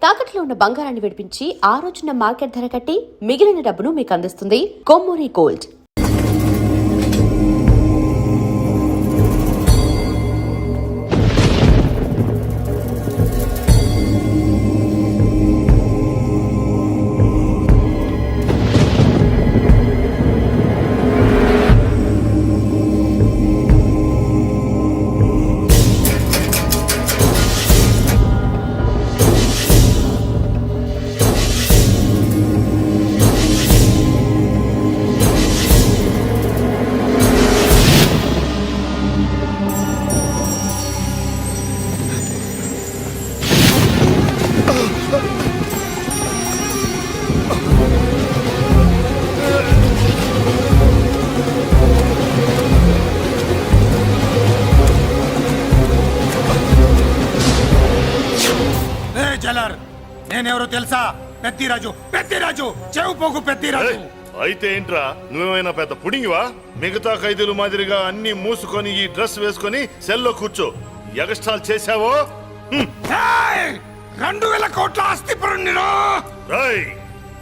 తాకట్లో ఉన్న బంగారాన్ని విడిపించి ఆ రోజున మార్కెట్ ధర కట్టి మిగిలిన డబ్బును మీకు అందిస్తుంది కొమ్మూరి గోల్డ్. నేనెవరో తెలుసా? పెద్దిరాజు, పెద్దిరాజు, చెవు పోగు పెద్దిరాజు. అయితే ఏంట్రా, నువ్వేమైనా పెద్ద పుడింగివా? మిగతా ఖైదీలు మాదిరిగా అన్ని మూసుకొని ఈ డ్రెస్ వేసుకొని సెల్లో కూర్చో. ఎగస్ట్రాల్ చేశావో 2000 కోట్ల ఆస్తిపరుణ్ణిరా.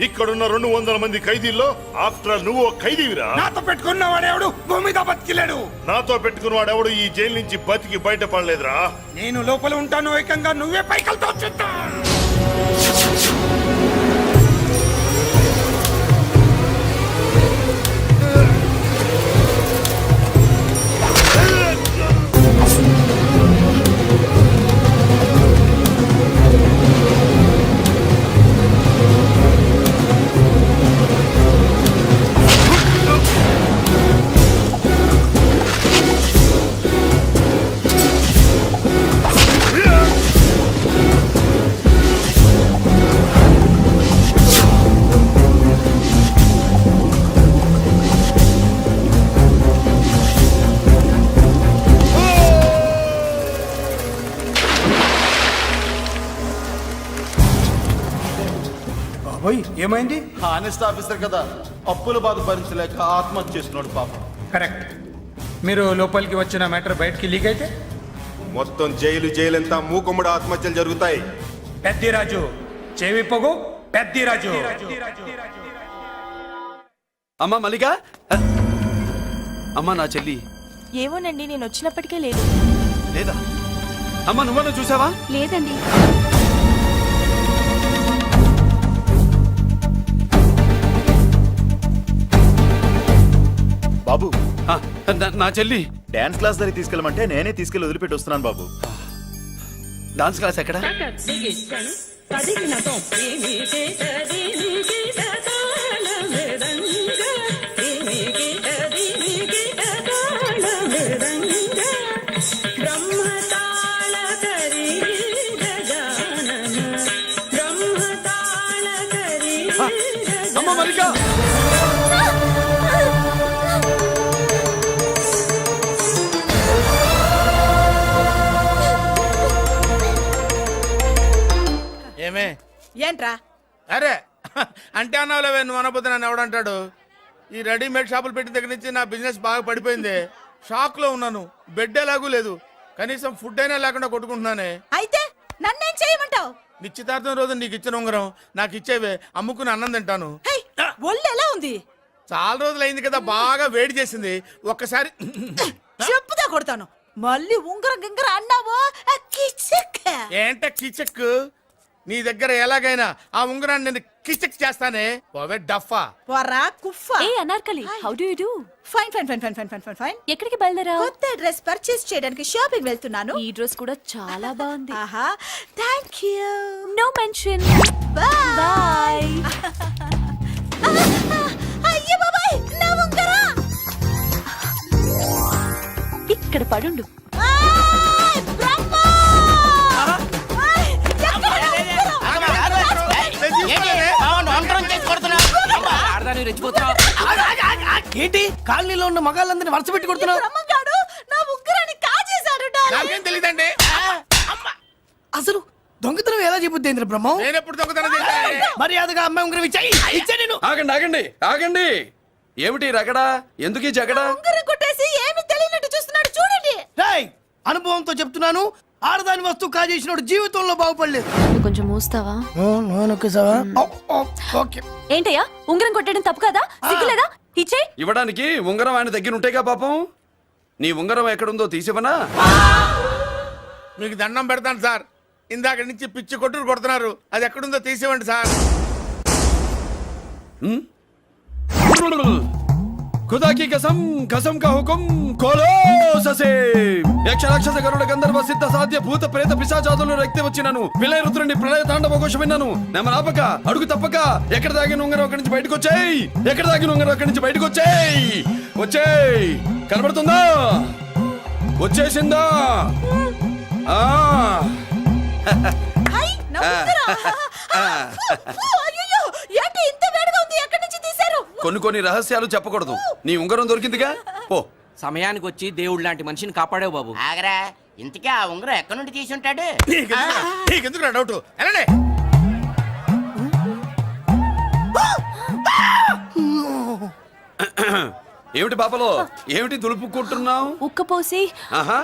ఇక్కడున్న 200 మంది ఖైదీల్లో ఆఫ్టర్ ఆల్ నువ్వు ఖైదీవిరా. నాతో పెట్టుకున్నవాడెవడు భూమి మీద బతికిలేడు. నాతో పెట్టుకున్నవాడెవడు ఈ జైలు నుంచి బతికి బయటపడలేదురా. నేను లోపల ఉంటాను, ఏకంగా నువ్వే పైకలతో చూస్తా. ఏమైంది? హానెస్ట్ ఆఫీసర్ కదా, అప్పుల బాధ భరించలేక ఆత్మహత్య చేసుకున్నాడు పాపం. కరెక్ట్. మీరు లోపలికి వచ్చిన మ్యాటర్ బయటికి లీక్ అయితే మొత్తం జైలు అంతా మూకుమ్మడి ఆత్మహత్యలు జరుగుతాయి. పెద్దిరాజు, చెవి పొగు పెద్దిరాజు. అమ్మా మల్లిక, అమ్మా నా చెల్లి. ఏమోనండి, నేను వచ్చినప్పటికే లేదు. లేదా అమ్మా, నువ్వన్నా చూసావా? లేదండి. బాబు, నా చెల్లి డాన్స్ క్లాస్ దగ్గర తీసుకెళ్ళమంటే నేనే తీసుకెళ్ళి వదిలిపెట్టి వస్తున్నాను బాబు. డాన్స్ క్లాస్ ఎక్కడ? అమ్మ మల్లిక, ఏమే ఏంట్రా? అరే అంటే అన్నావులేవే, నువ్వు అనబోతే నన్ను ఎవడంటాడు? ఈ రెడీమేడ్ షాపులు పెట్టిన దగ్గర నుంచి నా బిజినెస్ బాగా పడిపోయింది. షాక్ లో ఉన్నాను, బెడ్ ఎలాగూ లేదు, కనీసం ఫుడ్ అయినా లేకుండా కొట్టుకుంటున్నానే. అయితే నన్నేం చేయమంటావు? నిశ్చితార్థం రోజు నీకు ఇచ్చిన ఉంగరం నాకు ఇచ్చేవే, అమ్ముకుని అన్నం తింటాను. ఒళ్ళు ఎలా ఉంది? చాలా రోజులు అయింది కదా, బాగా వేడి చేసింది. ఒక్కసారి చెప్పుదా కొడతాను. మళ్ళీ ఉంగరం గింగర అన్నావో ఏంట కిచక్? నీ దగ్గర ఎలాగైనా ఆ ఉంగరాన్ని నేను కిచక్ చేస్తానే. పోవే డఫా. వరా కుఫా. ఏ Anarkali, how do you do? Fine fine fine fine fine fine fine. ఎక్కడికి బయలుదేరావు? కొత్త డ్రెస్ పర్చేస్ చేయడానికి షాపింగ్ వెళ్తున్నాను. ఈ డ్రెస్ కూడా చాలా బాగుంది. ఆహా, థాంక్యూ. No mention. బై. అయ్యో బాబాయ్, నా ఉంగరా ఇక్కడ పడుండు. ఏంటి కాలనీలో ఉన్న మగాళ్ళందరినీ వరుస పెట్టి కొడుతున్నావు? నా ఉంగరాన్ని కాజేశాడు. నాకేం తెలియదండి. అసలు దొంగతనం ఎలా చెబుద్ది బ్రహ్మం? నేను ఎప్పుడు దొంగతనం చేశాను? మర్యాదగా అమ్మాయి ఉంగరం ఇచ్చా నేను. ఆగండి ఆగండి ఆగండి, ఏమిటి రగడా? ఎందుకు జగడా? ఉంగరం కొట్టేసి ఏమి తెలియనట్టు చూస్తున్నాడు చూడండి. రేయ్, అనుభవంతో చెప్తున్నాను, ఆడదాని వస్తువు కాజేసినోడు జీవితంలో బాగుపడలేదు. నువ్వు కొంచెం మూస్తావా? ఓకే. ఏంటయ్యా ఉంగరం కొట్టడం తప్పు కదా? సిగ్గులేదా? ఇచ్చే. ఇవ్వడానికి ఉంగరం ఆయన దగ్గర ఉంటేగా పాపం. నీ ఉంగరం ఎక్కడుందో తీసివనా? మీకు దండం పెడతాను సార్, ఇందాక నుంచి పిచ్చి కొట్టుడు కొడుతున్నారు, అది ఎక్కడుందో తీసివ్వండి సార్. खुदा की कसम कसम का हुकुम खोलो ससे యక్ష రాక్షస గరుడ గంధర్వ సిద్ధ సాధ్య భూత ప్రేత పిశాచాదులను రక్తి వచ్చినాను విలయ రుద్రుని ప్రళయ తాండవ ఘోష విన్నాను నెమలాపక అడుగు తప్పక ఎక్కడ దాగిన ఉంగరం అక్కడి నుంచి బయటకు వచ్చేయ్ ఎక్కడ దాగిన ఉంగరం అక్కడి నుంచి బయటకు వచ్చేయ్ వచ్చేయ్ కనబడుతుందా వచ్చేసిందా ఆ హై, నా ఉంగరం. అయ్యయ్యో, ఏంటి ఇంత వేడిగా ఉంది? ఎక్కడి నుంచి తీశారు? కొన్ని రహస్యాలు చెప్పకూడదు నీ ఉంగరం దొరికిందిగా పో సమయానికి వచ్చి దేవుడు లాంటి మనిషిని కాపాడావు బాబు. ఆగరా, ఇంతకీ ఆ ఉంగరం ఎక్కడి నుండి తీసి ఉంటాడు? నీకెందుకు డౌట్? వెళ్ళండి. ఏమిటి పాపలో ఏమిటి దులుపుకుంటున్నావు ఉక్కపోసి. ఆహా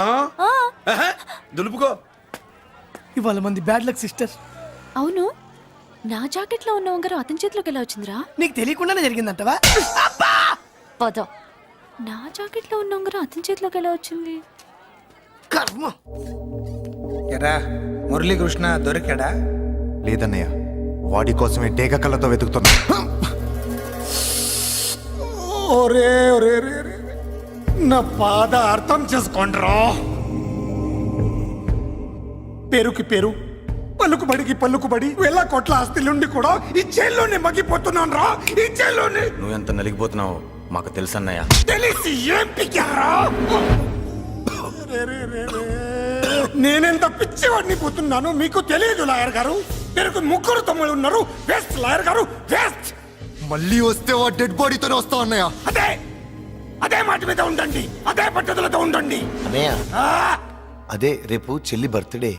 ఆహా. దులుపుకో ఇవాళ మంది బ్యాడ్ లక్ సిస్టర్. అవును, నా జాకెట్ లో ఉన్న ఉంగరం అతని చేతిలోకి ఎలా వచ్చిందిరా? నీకు తెలియకుండానే జరిగిందంటవా? పద. నా జాకెట్ లో ఉన్న ఉంగరం అతని చేతిలోకి ఎలా వచ్చింది? కర్మ. ఎరా మురళీకృష్ణ దొరికాడా? లేదన్నయ్య, వాడి కోసమే డేగ కళ్ళతో వెతుకుతున్నా. ఒరే ఒరే రే రే. నా బాధ అర్థం చేసుకోండిరా. పేరుకి పేరు, పలుకుబడికి పలుకుబడి, వేల కోట్ల ఆస్తిలుండి కూడా ఈ జైల్లోనే మగ్గిపోతున్నాను రా, ఈ జైల్లోనే. నువ్వెంత నలిగిపోతున్నావు మాకు తెలుసన్నయ్య. తెలిసి ఏం పిక్కారా? నేనెంత పిచ్చివాడిని పోతున్నాను మీకు తెలియదు లాయర్ గారు. పేరుకు ముగ్గురు తమ్ముళ్ళు ఉన్నారు. వేస్ట్ లాయర్ గారు, వేస్ట్. మళ్ళీ వస్తే ఆ డెడ్ బాడీతోనే వస్తావు అన్నయ్య. అదే అదే మాట మీద ఉండండి, అదే పట్టుదలతో ఉండండి. అన్నయ్య, ఆ! అదే రేపు చెల్లి బర్త్డే.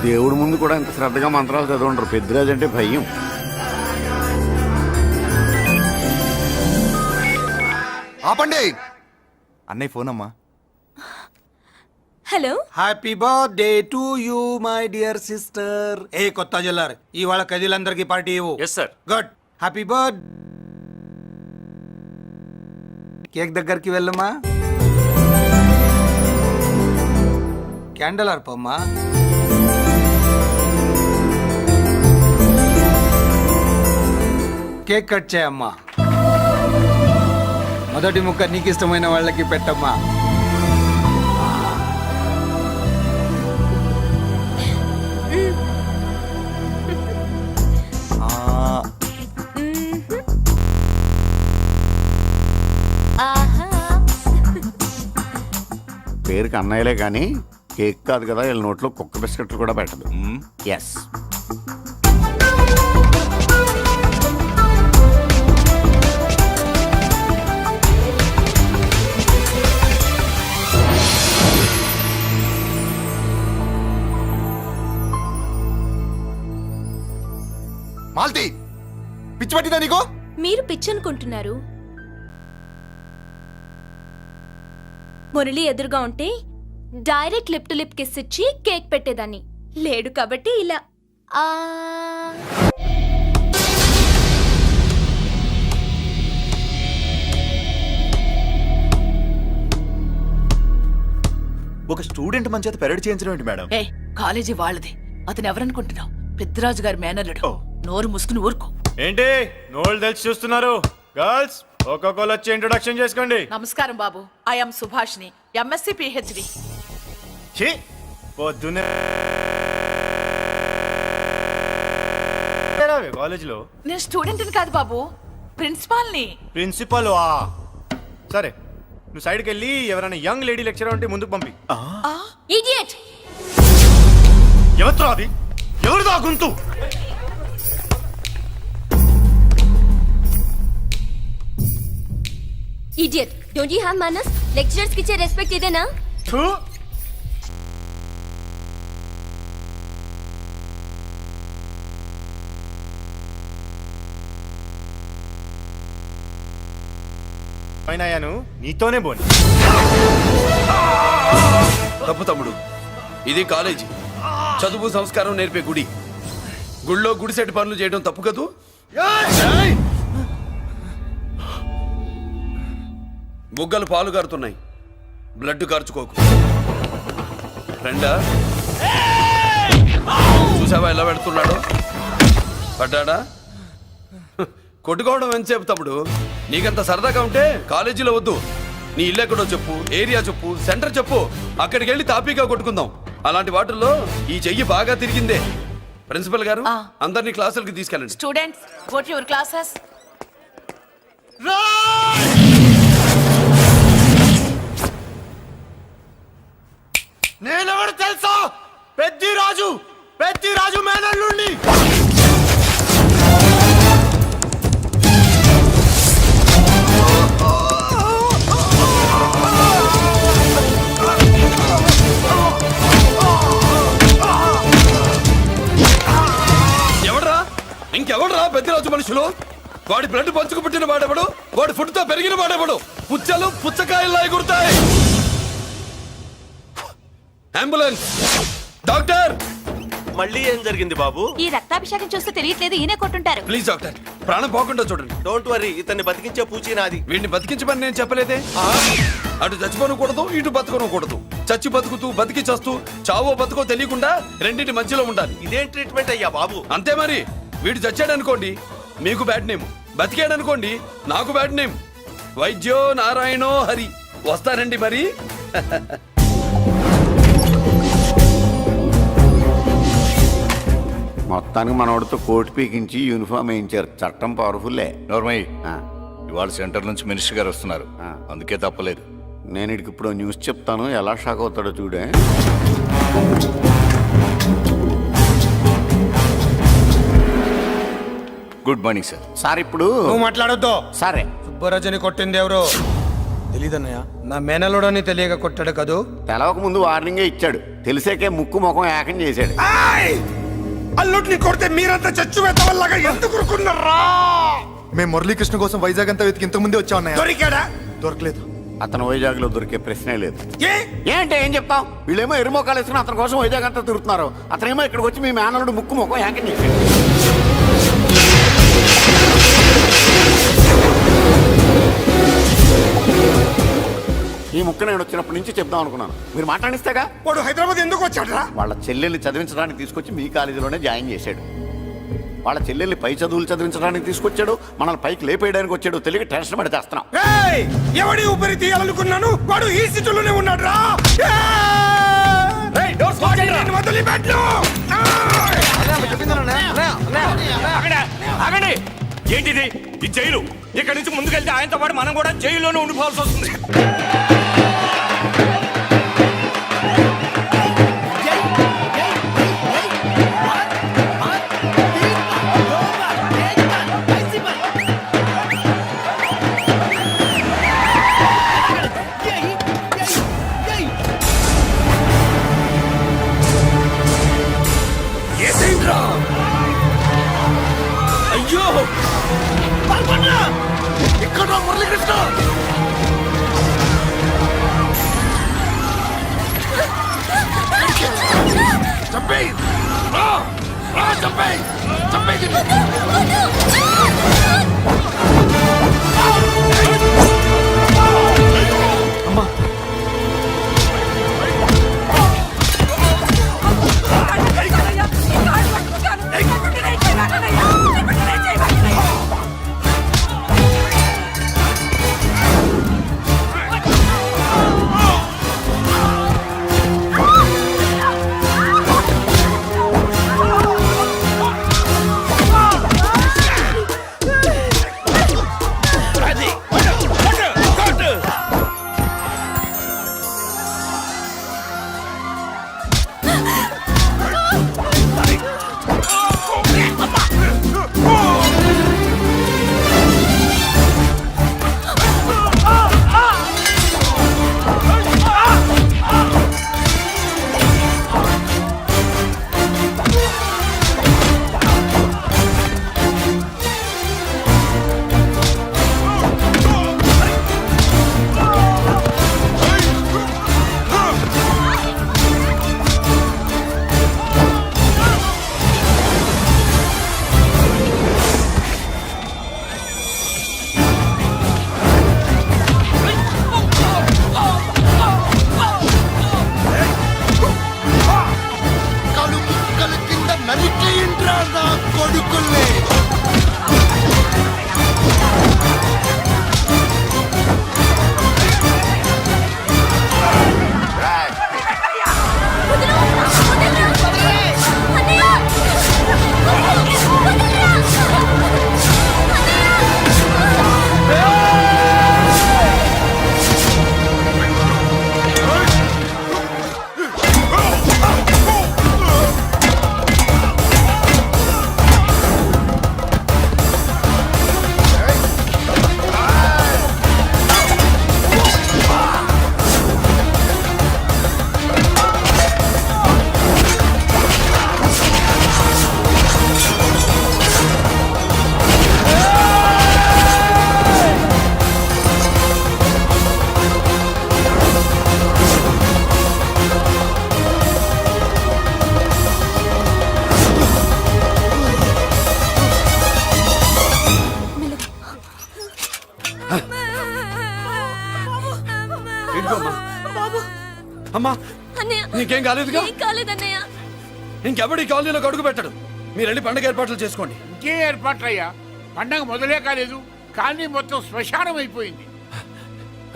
దేవుడి ముందు కూడా ఇంత శ్రద్ధగా మంత్రాలు చదవంటారు. పెద్దరాజు అంటే భయం. ఆపండి. అన్నయ్య ఫోన్ అమ్మా. Hello. Happy birthday to you my dear sister. ఏ కొత్త జల్లార్, ఇవాళ కదిలందరికీ పార్టీ ఇవ్వు. Yes sir. Good. Happy birth. Cake దగ్గరికి వెళ్ళమ్మా. క్యాండల్ అర్పమ్మా. కేక్ కట్ చేయమ్మా. మొదటి ముక్క నీకు ఇష్టమైన వాళ్ళకి పెట్టమ్మా. పేరుకి అన్నయ్యలే కానీ కేక్ కాదు కదా, వీళ్ళ నోట్లో కుక్క బిస్కెట్లు కూడా పెట్టదు. ఎస్. మాల్తి, పిచ్చి పట్టిందా నీకు? మీరు పిచ్చి అనుకుంటున్నారు. మురళి ఎదురుగా ఉంటే direct lip to lip kiss ఇచ్చి కేక్ పెట్టేదాన్ని. లేడు కాబట్టి ఇలా. ఒక స్టూడెంట్ మన చేత పెరడ్ చేయించడం ఏంటి మేడం? ఏ కాలేజీ వాళ్ళది. అతను ఎవరనుకుంటున్నావు? పెద్దరాజు గారి మేనల్లుడు. నోరు ముసుకుని ఊరుకో. ఏంటి నోళ్ళు తెలిసి చూస్తున్నారు? గర్ల్స్ ఒక్కొక్కరు వచ్చి ఇంట్రొడక్షన్ చేసుకోండి. నమస్కారం బాబు. I'm Subhashini, MSc PhD. ఛీ, పొద్దునే కాలేజీలో నేను స్టూడెంట్ని కాదు బాబు, ప్రిన్సిపాల్ని. ప్రిన్సిపల్ సరే, నువ్వు సైడ్కి వెళ్ళి ఎవరైనా యంగ్ లేడీ లెక్చరర్ ఉంటే ముందుకు పంపి. ఇడియట్. ఎవరితో అది? ఎవరిదో గుంతు? Idiot. Don't you have manners? Lecturers కి ఇచ్చే రెస్పెక్ట్ ఇదేనా? అయినాయాను నీతోనే పోని. తప్పు తమ్ముడు, ఇది కాలేజీ, చదువు సంస్కారం నేర్పే గుడి. గుళ్ళో గుడిసెట్టి పనులు చేయడం తప్పు కదూ? బుగ్గలు పాలు గారుతున్నాయి, బ్లడ్ కార్చుకోకు. ఫ్రెండా, చూసావా ఎలా పెడుతున్నాడో? పడ్డాడా? కొట్టుకోవడం ఎంతసేపు తమ్ముడు? నీకంత సరదాగా ఉంటే కాలేజీలో వద్దు. నీ ఇల్లు ఎక్కడో చెప్పు, ఏరియా చెప్పు, సెంటర్ చెప్పు, అక్కడికి వెళ్ళి తాపీగా కొట్టుకుందాం. అలాంటి వాటిల్లో ఈ చెయ్యి బాగా తిరిగిందే. ప్రిన్సిపల్ గారు, అందరినీ క్లాసులకి తీసుకెళ్ళండి. Students, go to your classes. నేనెవరు తెలుసా? పెద్దిరాజు, పెద్దిరాజు మేనల్లుండి. ఎవడ్రా? ఇంకెవడ్రా పెద్దిరాజు మనుషులు? వాడి బ్లడ్ పంచుకు పుట్టిన వాడెవడు? వాడి ఫుడ్ తో పెరిగిన వాడెవడు? పుచ్చలు పుచ్చకాయల్లా ఎగురుతాయి. Ambulance, doctor. మళ్ళీ ఏం జరిగింది బాబు? ఈ రక్తాభిషేకం చూస్తే తెలియట్లేదు, ఈయనే కొట్టుంటారు. ప్లీజ్ డాక్టర్, ప్రాణం పోకుండా చూడండి. డోంట్ వరీ, ఇతన్ని బతికించే పూచి నాది. వీడిని బతికించమని నేను చెప్పలేదే. అటు చచ్చిపోనకూడదు, ఇటు బతకనకూడదు. చచ్చి బతుకుతూ, బతికి చస్తూ, చావో బతుకో తెలియకుండా రెండింటి మధ్యలో ఉండాలి. ఇదేం ట్రీట్మెంట్ అయ్యా బాబు? అంతే మరి. వీడు చచ్చాడనుకోండి మీకు బ్యాడ్ నేమ్, బతికాడనుకోండి నాకు బ్యాడ్ నేమ్. వైద్యో నారాయణో హరి. వస్తానండి మరి. మొత్తానికి మనోడితో కోట్ పీకించి యూనిఫామ్ వేయించారు. చట్టం పవర్ఫుల్లే. నోర్మయ్య, ఇవాళ సెంటర్ నుంచి మినిస్టర్ గారు వస్తున్నారు, అందుకే తప్పలేదు. నేను ఇడికి ఇప్పుడు న్యూస్ చెప్తాను, ఎలా షాక్ అవుతాడో చూడే. Good morning sir. సార్ ఇప్పుడు నువ్వు మాట్లాడొద్దు. సరే, సుబ్బరాజుని కొట్టింది ఎవరు? తెలీదన్నయ్య, నా మేనలోడని తెలియక కొట్టాడు కదూ. తెలవక ముందు వార్నింగే ఇచ్చాడు, తెలిసాకే ముక్కు ముఖం ఏకం చేశాడు. అల్లుడిని కొడితే మీరంతా చచ్చు వెతవల్లాగా ఎందుకు ఊరుకున్నారా? మేము మురళీకృష్ణ కోసం వైజాగ్ అంతా వెతికి ఇంతకు ముందే వచ్చా ఉన్నాయా? దొరికాడా? దొరకలేదు. అతను వైజాగ్ లో దొరికే ప్రశ్నే లేదు. ఏ ఏంటే ఏం చెప్తాం? వీళ్ళేమో ఎరుమోకాలు వేసుకుని అతని కోసం వైజాగ్ అంతా తిరుగుతున్నారు. అతనేమో ఇక్కడికి వచ్చి మీ మేనలుడు ముక్కు ముఖం ఏకం చేశాడు. ఈ ముక్క నేను వచ్చినప్పటి నుంచి చెప్దాం అనుకున్నాను, మీరు మాట్లాడిస్తేగా. వాడు హైదరాబాద్ ఎందుకు వచ్చాడరా? వాళ్ళ చెల్లెల్ని చదివించడానికి తీసుకొచ్చి మీ కాలేజీలోనే జాయిన్ చేశాడు. వాళ్ళ చెల్లెల్ని పై చదువులు చదివించడానికి తీసుకొచ్చాడు, మనల్ని పైకి లేపేయడానికి వచ్చాడు. తెలియక టెన్షన్ పడి చేస్తున్నాం. ఎవడి ఊపిరి తీయాలనుకున్నాను, వాడు ఈ స్థితిలోనే ఉన్నాడు రా. ఏంటిది? ఈ జైలు. ఇక్కడి నుంచి ముందుకెళ్తే ఆయనతో పాటు మనం కూడా జైల్లోనే ఉండిపోవాల్సి వస్తుంది. అయ్యో, ఇక్కడ మురళీకృష్ణ చంపేయ్ చంపేయ్ చంపేయ్ అమ్మా అమ్మా నీకేం కాలేదుగా? కాలేదన్నయ్య. ఇంకెవడి కాలనీలో అడుగు పెట్టడు. మీరు వెళ్ళి పండగ ఏర్పాట్లు చేసుకోండి. ఇంకే ఏర్పాట్లయ్యా? పండగ మొదలే కాలేదు, కానీ మొత్తం శ్మశానం అయిపోయింది.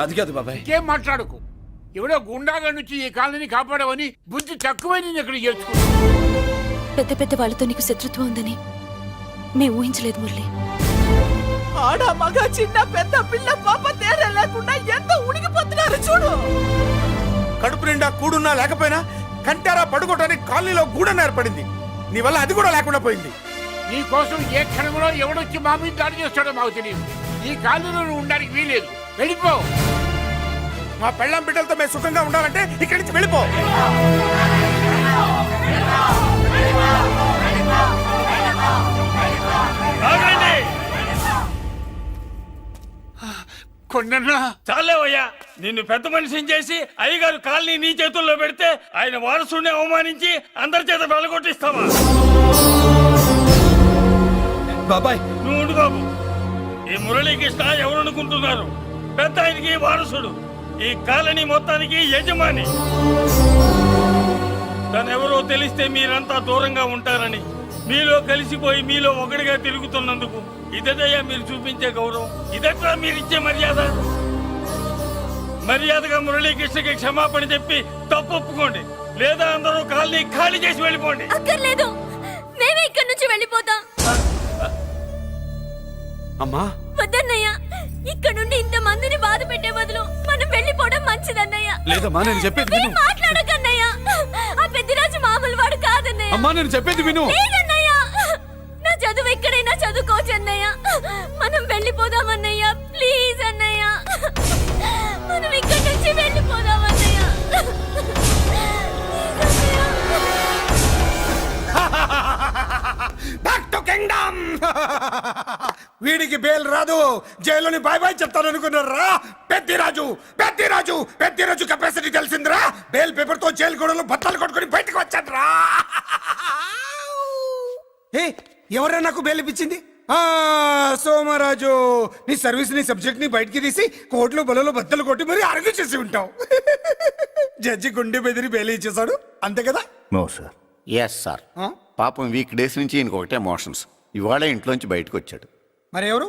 అది కాదు బాబాయ్. ఇంకేం మాట్లాడుకు. ఎవడో గుండాగా నుంచి ఈ కాలనీని కాపాడవని బుద్ధి తక్కువై నేను ఇక్కడ చేర్చుకున్నాను. పెద్ద పెద్ద వాళ్ళతో నీకు శత్రుత్వం ఉందని మేము ఊహించలేదు మురళి. ఆడ మగ చిన్న పెద్ద పిల్ల పాప తేడా లేకుండా ఎంత ఉడికిపోతున్నారు చూడు. కడుపు నిండా కూడున్నా లేకపోయినా కంటారా పడుకోవటానికి కాలనీలో గూడన ఏర్పడింది. నీ వల్ల అది కూడా లేకుండా పోయింది. నీ కోసం ఏ క్షణంలో ఎవడొచ్చి మా మీద దాడి చేస్తాడో మాకు తెలియదు. ఈ కాలనీలో నువ్వు ఉండడానికి వీలేదు. వెళ్ళిపో. మా పెళ్ళాం బిడ్డలతో మేము సుఖంగా ఉండాలంటే ఇక్కడి నుంచి వెళ్ళిపో. కొండన్నా చాలేవయ్యా, నిన్ను పెద్ద మనిషిని చేసి అయ్యగారు కాలనీ నీ చేతుల్లో పెడితే ఆయన వారసుని అవమానించి అందరి చేత వెళ్ళగొట్టిస్తావా? బాబాయ్ నువ్వు ఉండు బాబు. ఈ మురళీకృష్ణ ఎవరు అనుకుంటున్నారు? పెద్ద ఆయనకి వారసుడు, ఈ కాలనీ మొత్తానికి యజమాని. తనెవరో తెలిస్తే మీరంతా దూరంగా ఉంటారని మీలో కలిసిపోయి మీలో ఒకటిగా తిరుగుతున్నందుకు ఇదయ్యా మీరు చూపించే గౌరవం. ఇదట్లా మీరిచ్చే మర్యాద. మర్యాదగా మురళీకృష్ణకి క్షమాపణ చెప్పి తప్పు ఒప్పుకోండి, లేదా అందరూ కాలనీ ఖాళీ చేసి వెళ్ళిపోండి. అక్కర్లేదు, మేమే ఇక్కడి నుంచి వెళ్ళిపోతాం. అమ్మా వద్దన్నయ్య, ఇక్కడ నుండి ఇంత మందిని బాధ పెట్టే బదులు మనం వెళ్ళిపోవడం మంచిదన్నయ్య. లేదమ్మా, నేను చెప్పేది విను. మాట్లాడకన్నయ్య, ఆ పెద్దిరాజు మామూలు వాడు కాదన్నయ్య. అమ్మా నేను చెప్పేది విను. లేదన్నయ్య, నా చదువు ఎక్కడైనా చదువుకోవచ్చు అన్నయ్య. మనం వెళ్ళిపోదామన్నయ్య, ప్లీజ్ అన్నయ్య. మనం ఇక్కడి నుంచి వెళ్ళిపోదామన్నయ్య. Back to kingdom. వీడికి బెయిల్ రాదు, జైల్లోని బాయ్ బాయ్ చెప్తాను అనుకున్నారా? పెద్దిరాజు పెద్దిరాజు పెద్దిరాజు కెపాసిటీ తెలిసిందిరా. బెయిల్ పేపర్ తో జైలు గోడలు బట్టలు కొట్టుకుని బయటకు వచ్చాడ్రా. ఏ ఎవరా నాకు బెయిల్ ఇప్పించింది? సోమరాజు, నీ సర్వీస్ ని సబ్జెక్ట్ ని బయటికి తీసి కోట్లు బలలో బద్దలు కొట్టి మరి అరుగు చేసి ఉంటావు. జడ్జి గుండె బెదిరి బెయిల్ ఇచ్చేసాడు, అంతే కదా? No sir. Yes sir. పాపం వీక్ డేస్ నుంచి ఈయనకి ఒకటే ఎమోషన్స్. ఇవాళ ఇంట్లోంచి బయటకు వచ్చాడు. మరి ఎవరు?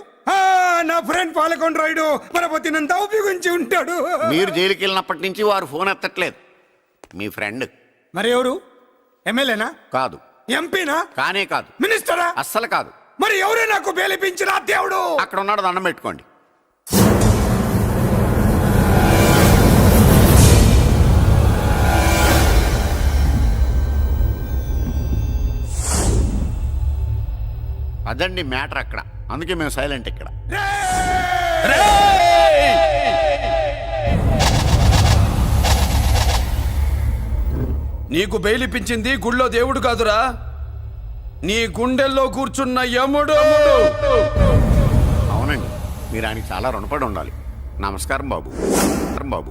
నా ఫ్రెండ్ పాలకొండ రాయుడు పరపతినంతా ఉపయోగించి ఉంటాడు. మీరు జైలుకి వెళ్ళినప్పటి నుంచి వారు ఫోన్ ఎత్తట్లేదు. మీ ఫ్రెండ్. మరి ఎవరు? ఎమ్మెల్యేనా? కాదు. ఎంపీనా? కానే కాదు. మినిస్టరా? అస్సలు కాదు. మరి ఎవరే నాకు బేలిపించిన దేవుడు? అక్కడ ఉన్నాడు, దండం పెట్టుకోండి. అదండి మ్యాటర్ అక్కడ. అందుకే మేము సైలెంట్ ఇక్కడ. నీకు బెయిలిపించింది గుళ్ళో దేవుడు కాదురా, నీ గుండెల్లో కూర్చున్న యముడు. అవునండి, మీరు ఆయనకి చాలా రుణపడి ఉండాలి. నమస్కారం బాబు. బాబు